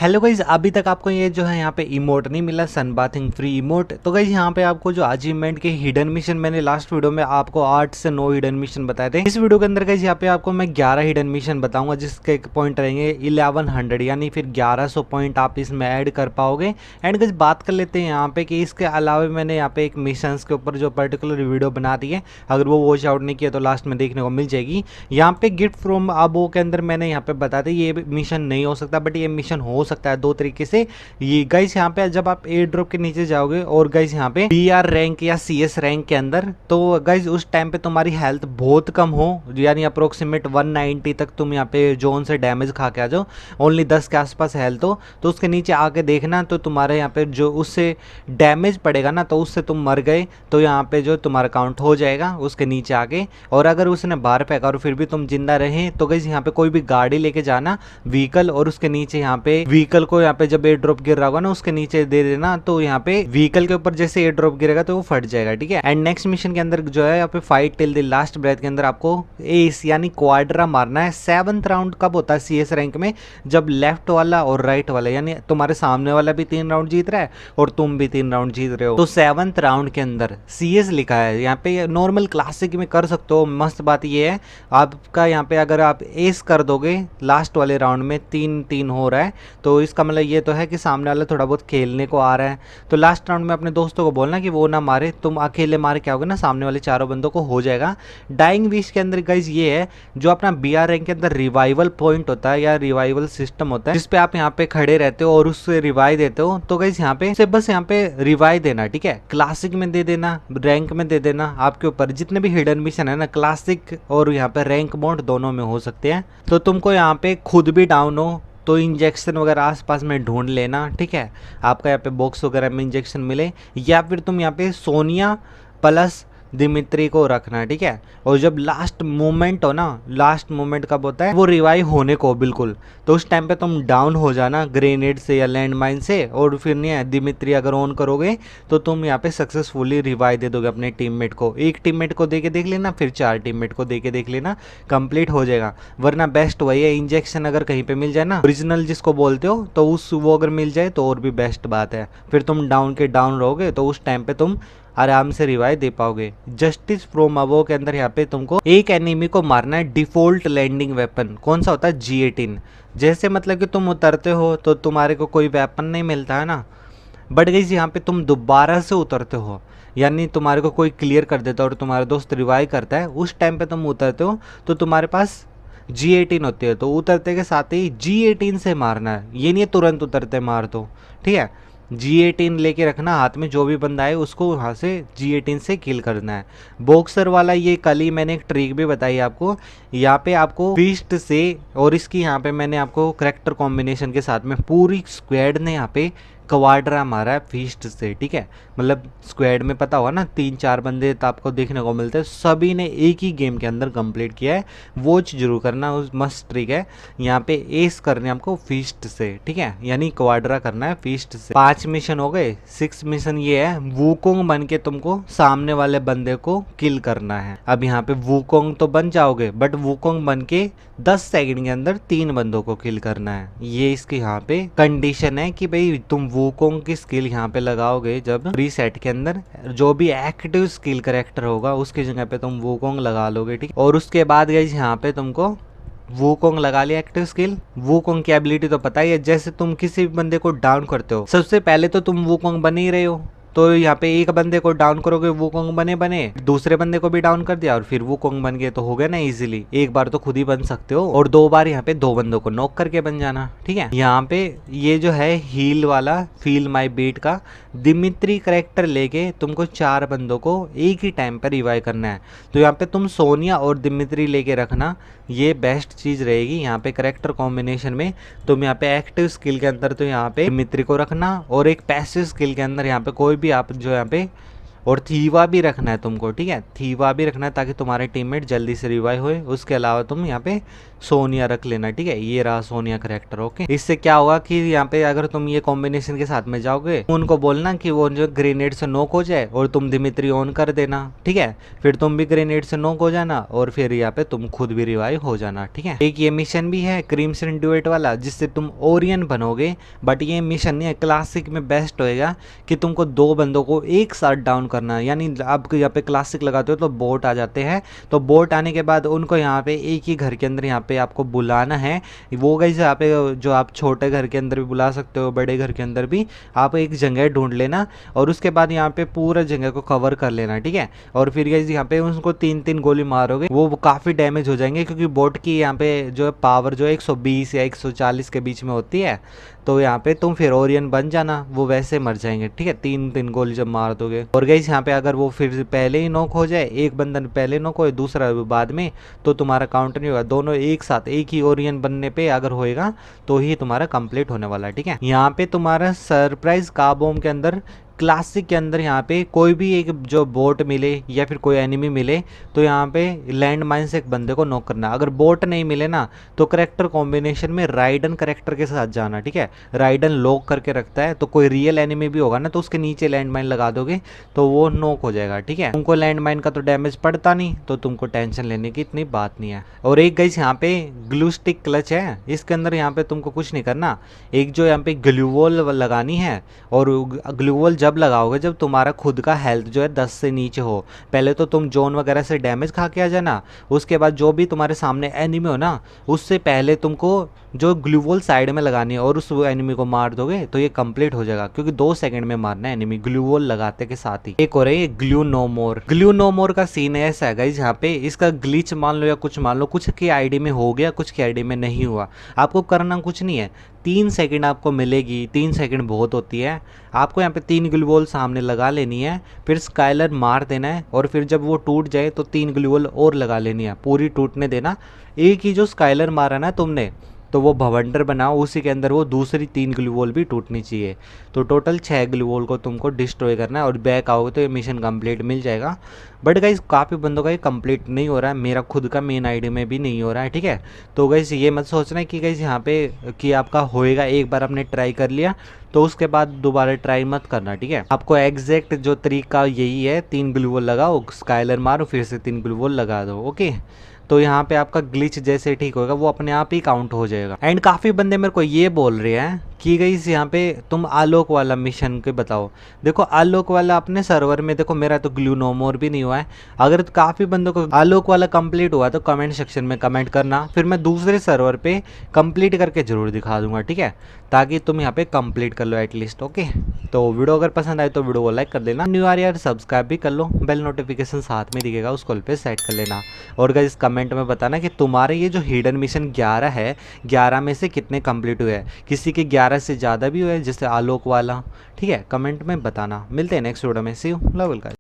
Hello guys, अभी तक आपको ये जो है यहाँ पे इमोट नहीं मिला, सन बाथिंग फ्री इमोट। तो गाइज यहाँ पे आपको जो अचीवमेंट के हिडन मिशन, मैंने लास्ट वीडियो में आपको 8 से 9 हिडन मिशन बताए थे। इस वीडियो के अंदर गाइज यहाँ पे आपको मैं 11 हिडन मिशन बताऊंगा, जिसके पॉइंट रहेंगे 1100, यानी फिर 1100 पॉइंट आप इसमें ऐड कर पाओगे। एंड गाइज बात कर लेते हैं यहाँ पे कि इसके अलावा मैंने यहाँ पे एक मिशन के ऊपर जो पर्टिकुलर वीडियो बना दी है, अगर वो वॉच आउट नहीं किया तो लास्ट में देखने को मिल जाएगी। यहाँ पे गिफ्ट फ्रॉम अबो के अंदर मैंने यहाँ पे बता दी ये मिशन नहीं हो सकता, बट ये मिशन हो सकता है दो तरीके से। ये गाइस यहाँ पे जब आप एयर ड्रॉप के नीचे जाओगे और गाइस यहाँ पे बीआर रैंक या सीएस रैंक के अंदर, तो गाइस उस टाइम पे तुम्हारी हेल्थ बहुत कम हो, यानी अप्रोक्सीमेट 190 तक तुम यहाँ पे जोन से डैमेज खा के आ जाओ, ओनली 10 के आसपास हेल्थ हो, तो उसके नीचे आके देखना, तो तुम्हारे यहाँ पे जो उससे डैमेज पड़ेगा ना, तो उससे तुम मर गए तो यहाँ पे जो तुम्हारा काउंट हो जाएगा उसके नीचे आके। और अगर उसने बाहर फेंका और फिर भी तुम जिंदा रहे तो गाइस यहाँ पे कोई भी गाड़ी लेके जाना, व्हीकल, और उसके नीचे यहाँ पे व्हीकल को यहाँ पे जब एयर ड्रॉप गिर रहा होगा ना उसके नीचे दे देना, तो यहाँ पे व्हीकल के ऊपर जैसे एयर ड्रॉप गिरेगा तो वो फट जाएगा, ठीक है। एंड नेक्स्ट मिशन के अंदर जो है यहाँ पे fight till the last breath के अंदर आपको एस यानी क्वाड्रा मारना है। 7th राउंड कब होता है सीएस रैंक में? जब लेफ्ट वाला और राइट वाला, यानी तुम्हारे सामने वाला भी 3 राउंड जीत रहा है और तुम भी 3 राउंड जीत रहे हो, तो 7th राउंड के अंदर सीएस लिखा है। यहाँ पे नॉर्मल क्लासिक में कर सकते हो। मस्त बात ये है आपका, यहाँ पे अगर आप एस कर दोगे लास्ट वाले राउंड में 3-3 हो रहा है, तो इसका मतलब ये तो है कि सामने वाला थोड़ा बहुत खेलने को आ रहा है। तो लास्ट राउंड में अपने दोस्तों को बोलना कि वो ना मारे, तुम अकेले मार के आओगे ना सामने वाले चारों बंदों को हो जाएगा। डाइंग विश के अंदर गाइज ये है, जो अपना बीआर रैंक के अंदर रिवाइवल पॉइंट होता है या रिवाइवल सिस्टम होता है, जिसपे आप यहाँ पे खड़े रहते हो और उससे रिवाइव देते हो। तो गाइज यहाँ पे बस यहाँ पे रिवाइव देना, ठीक है। क्लासिक में दे देना, रैंक में दे देना, आपके ऊपर। जितने भी हिडन मिशन है ना, क्लासिक और यहाँ पे रैंक मोड दोनों में हो सकते हैं। तो तुमको यहाँ पे खुद भी डाउन हो तो इंजेक्शन वगैरह आसपास में ढूंढ लेना, ठीक है। आपका यहाँ पे बॉक्स वगैरह में इंजेक्शन मिले, या फिर तुम यहाँ पे सोनिया प्लस दिमित्री को रखना, ठीक है। और जब लास्ट मोमेंट हो ना, लास्ट मोमेंट कब होता है? वो रिवाइव होने को बिल्कुल, तो उस टाइम पे तुम डाउन हो जाना ग्रेनेड से या लैंड माइन से, और फिर नहीं है दिमित्री अगर ऑन करोगे तो तुम यहाँ पे सक्सेसफुली रिवाइव दे दोगे अपने टीममेट को। एक टीममेट को दे के देख लेना, फिर 4 टीममेट को दे के देख लेना, कंप्लीट हो जाएगा। वरना बेस्ट वही है, इंजेक्शन अगर कहीं पे मिल जाए ना, ओरिजिनल जिसको बोलते हो, तो वो अगर मिल जाए तो और भी बेस्ट बात है। फिर तुम डाउन के डाउन रहोगे तो उस टाइम पे तुम आराम से रिवाइव दे पाओगे। जस्टिस फ्रॉम अबो के अंदर यहाँ पे तुमको एक एनिमी को मारना है। डिफॉल्ट लैंडिंग वेपन कौन सा होता है? G18। जैसे मतलब कि तुम उतरते हो तो तुम्हारे को कोई वेपन नहीं मिलता है ना, बट गाइस यहाँ पे तुम दोबारा से उतरते हो, यानी तुम्हारे को कोई क्लियर कर देता है और तुम्हारा दोस्त रिवाइव करता है, उस टाइम पे तुम उतरते हो तो तुम्हारे पास G18 होती है, तो उतरते के साथ ही G18 से मारना है। ये नहीं है तुरंत उतरते मार दो, ठीक है। G18 लेके रखना हाथ में, जो भी बंदा है उसको वहाँ से G18 से किल करना है। बॉक्सर वाला ये कल ही मैंने एक ट्रिक भी बताई आपको, यहाँ पे आपको फीस्ट से, और इसकी यहाँ पे मैंने आपको करेक्टर कॉम्बिनेशन के साथ में पूरी स्क्वाड ने यहाँ पे क्वाड्रा मारा है फीस्ट से, ठीक है। मतलब स्क्वाड में पता होगा ना 3-4 बंदे तो आपको देखने को मिलते हैं, सभी ने एक ही गेम के अंदर कंप्लीट किया है। वॉच जरूर करना, उस मस्त ट्रिक है। यहाँ पे एस करने हमको फीस्ट से, ठीक है, यानी क्वाड्रा करना है फीस्ट से। 5 मिशन हो गए। 6 मिशन ये है, वूकोंग बन के तुमको सामने वाले बंदे को किल करना है। अब यहाँ पे वूकोंग तो बन जाओगे, बट वूकोंग बन के 10 सेकंड के अंदर 3 बंदों को किल करना है। ये इसकी यहाँ पे कंडीशन है कि भाई तुम वूकोंग की स्किल यहाँ पे लगाओगे जब प्रीसेट के अंदर, जो भी एक्टिव स्किल करेक्टर होगा उसकी जगह पे तुम वूकोंग लगा लोगे, ठीक। और उसके बाद गाइस यहाँ पे तुमको वूकोंग लगा लिया एक्टिव स्किल। वूकोंग की एबिलिटी तो पता ही है, जैसे तुम किसी भी बंदे को डाउन करते हो, सबसे पहले तो तुम वूकोंग बन ही रहे हो, तो यहाँ पे एक बंदे को डाउन करोगे वूकोंग बने, दूसरे बंदे को भी डाउन कर दिया और फिर वूकोंग बन गए, तो हो गया ना इजीली। एक बार तो खुद ही बन सकते हो, और 2 बार यहाँ पे 2 बंदों को नॉक करके बन जाना, ठीक है। यहाँ पे ये जो है हील वाला फील माई बीट का दिमित्री करेक्टर लेके तुमको 4 बंदों को एक ही टाइम पर रिवाइव करना है। तो यहाँ पे तुम सोनिया और दिमित्री लेके रखना, ये बेस्ट चीज रहेगी। यहाँ पे करेक्टर कॉम्बिनेशन में तुम यहाँ पे एक्टिव स्किल के अंदर तो यहाँ पे दिमित्री को रखना, और एक पैसिव स्किल के अंदर यहाँ पे कोई भी आप जो यहाँ पे और थीवा भी रखना है तुमको, ठीक है, थीवा भी रखना है ताकि तुम्हारे टीममेट जल्दी से रिवाइव होए। उसके अलावा तुम यहाँ पे सोनिया रख लेना, ठीक है, ये रहा सोनिया करेक्टर। ओके, इससे क्या होगा कि यहाँ पे अगर तुम ये कॉम्बिनेशन के साथ में जाओगे, उनको बोलना कि वो जो ग्रेनेड से नॉक हो जाए और तुम दिमित्री ऑन कर देना, ठीक है, फिर तुम भी ग्रेनेड से नॉक हो जाना और फिर यहाँ पे तुम खुद भी रिवाइव हो जाना, ठीक है। एक ये मिशन भी है क्रिम्सन ड्यूएट वाला जिससे तुम ओरियन बनोगे, बट ये मिशन नहीं है, क्लासिक में बेस्ट होएगा कि तुमको 2 बंदों को एक साथ डाउन करना है। यानी आप यहाँ पे क्लासिक लगाते हो तो बोट आ जाते हैं, तो बोट आने के बाद उनको यहाँ पे एक ही घर के अंदर यहाँ पे आपको बुलाना है। वो गाइस यहाँ पे जो आप छोटे घर के अंदर भी बुला सकते हो, बड़े घर के अंदर भी आप एक जगह ढूंढ लेना और उसके बाद यहाँ पे पूरा जगह को कवर कर लेना, ठीक है। और फिर गाइस यहाँ पे उनको 3-3 गोली मारोगे, वो काफ़ी डैमेज हो जाएंगे क्योंकि बोट की यहाँ पे जो पावर जो 120 या 140 के बीच में होती है। तो यहाँ पे तुम फिर ओरियन बन जाना, वो वैसे मर जाएंगे, ठीक है, 3-3 गोली जब मार दोगे। और गाइस यहाँ पे अगर वो फिर पहले ही नॉक हो जाए, एक बंदा पहले नॉक हो दूसरा बाद में, तो तुम्हारा काउंटर नहीं होगा। दोनों एक साथ एक ही ओरियन बनने पे अगर होएगा तो ही तुम्हारा कंप्लीट होने वाला है, ठीक है। यहाँ पे तुम्हारा सरप्राइज काबोम के अंदर क्लासिक के अंदर यहाँ पे कोई भी एक जो बोट मिले या फिर कोई एनिमी मिले तो यहाँ पे लैंड माइन से एक बंदे को नॉक करना। अगर बोट नहीं मिले ना तो करेक्टर कॉम्बिनेशन में राइडन करेक्टर के साथ जाना, ठीक है। राइडन लॉक करके रखता है, तो कोई रियल एनिमी भी होगा ना तो उसके नीचे लैंड माइन लगा दोगे तो वो नॉक हो जाएगा, ठीक है। तुमको लैंड माइन का तो डैमेज पड़ता नहीं, तो तुमको टेंशन लेने की इतनी बात नहीं है। और एक गाइस यहाँ पे ग्लू स्टिक क्लच है, इसके अंदर यहाँ पे तुमको कुछ नहीं करना, एक जो यहाँ पे ग्लूवॉल लगानी है। और ग्लूवॉल जब लगाओगे जब तुम्हारा खुद का हेल्थ जो है 10 से नीचे हो। पहले तो तुम जोन वगैरह से डैमेज खा के आ जाना, उसके बाद जो भी तुम्हारे सामने एनिमी हो ना उससे पहले तुमको जो ग्लूवॉल साइड में लगानी है और उस एनिमी को मार दोगे तो ये कंप्लीट हो जाएगा, क्योंकि 2 सेकंड में मारना है एनिमी ग्लूवॉल लगाते के साथ ही। एक और है ग्लू नो मोर। ग्लू नो मोर का सीन ऐसा है गाइस, यहाँ पे इसका ग्लिच मान लो या कुछ मान लो, कुछ की आईडी में हो गया कुछ की आईडी में नहीं हुआ, आपको करना कुछ नहीं है, 3 सेकंड आपको मिलेगी, 3 सेकंड बहुत होती है। आपको यहाँ पे 3 ग्लूवॉल सामने लगा लेनी है, फिर स्काइलर मार देना है और फिर जब वो टूट जाए तो 3 ग्लूवॉल और लगा लेनी है, पूरी टूटने देना। एक ही जो स्काइलर मारा ना तुमने तो वो भवंडर बनाओ, उसी के अंदर वो दूसरी 3 ग्लूवॉल भी टूटनी चाहिए। तो टोटल 6 ग्लूवॉल को तुमको डिस्ट्रॉय करना है और बैक आओगे तो ये मिशन कंप्लीट मिल जाएगा। बट गाइस काफ़ी बंदों का ये कंप्लीट नहीं हो रहा है, मेरा खुद का मेन आईडी में भी नहीं हो रहा है, ठीक है। तो गाइस ये मत सोचना कि गाइस यहाँ पे कि आपका होएगा, एक बार आपने ट्राई कर लिया तो उसके बाद दोबारा ट्राई मत करना, ठीक है। आपको एग्जैक्ट जो तरीका यही है, 3 ग्लूवॉल लगाओ, स्काइलर मारो, फिर से 3 ग्लूवॉल लगा दो, ओके। तो यहाँ पे आपका ग्लिच जैसे ठीक होगा वो अपने आप ही काउंट हो जाएगा। एंड काफ़ी बंदे मेरे को ये बोल रहे हैं कि गाइस यहाँ पे तुम आलोक वाला मिशन के बताओ। देखो आलोक वाला अपने सर्वर में देखो, मेरा तो ग्लू नो मोर भी नहीं हुआ है। अगर काफ़ी बंदों को आलोक वाला कंप्लीट हुआ तो कमेंट सेक्शन में कमेंट करना, फिर मैं दूसरे सर्वर पे कंप्लीट करके जरूर दिखा दूंगा, ठीक है, ताकि तुम यहाँ पे कंप्लीट कर लो एटलीस्ट, ओके। तो वीडियो अगर पसंद आए तो वीडियो को लाइक कर देना, न्यू यार सब्सक्राइब भी कर लो, बेल नोटिफिकेशन साथ में दिखेगा उस कॉल पे सेट कर लेना। और गाइस कमेंट में बताना कि तुम्हारे ये जो हिडन मिशन 11 है, 11 में से कितने कंप्लीट हुए हैं, किसी के 11 से ज़्यादा भी हुए जैसे आलोक वाला, ठीक है, कमेंट में बताना। मिलते हैं नेक्स्ट वीडियो में, सी यू, लव यू गाइस।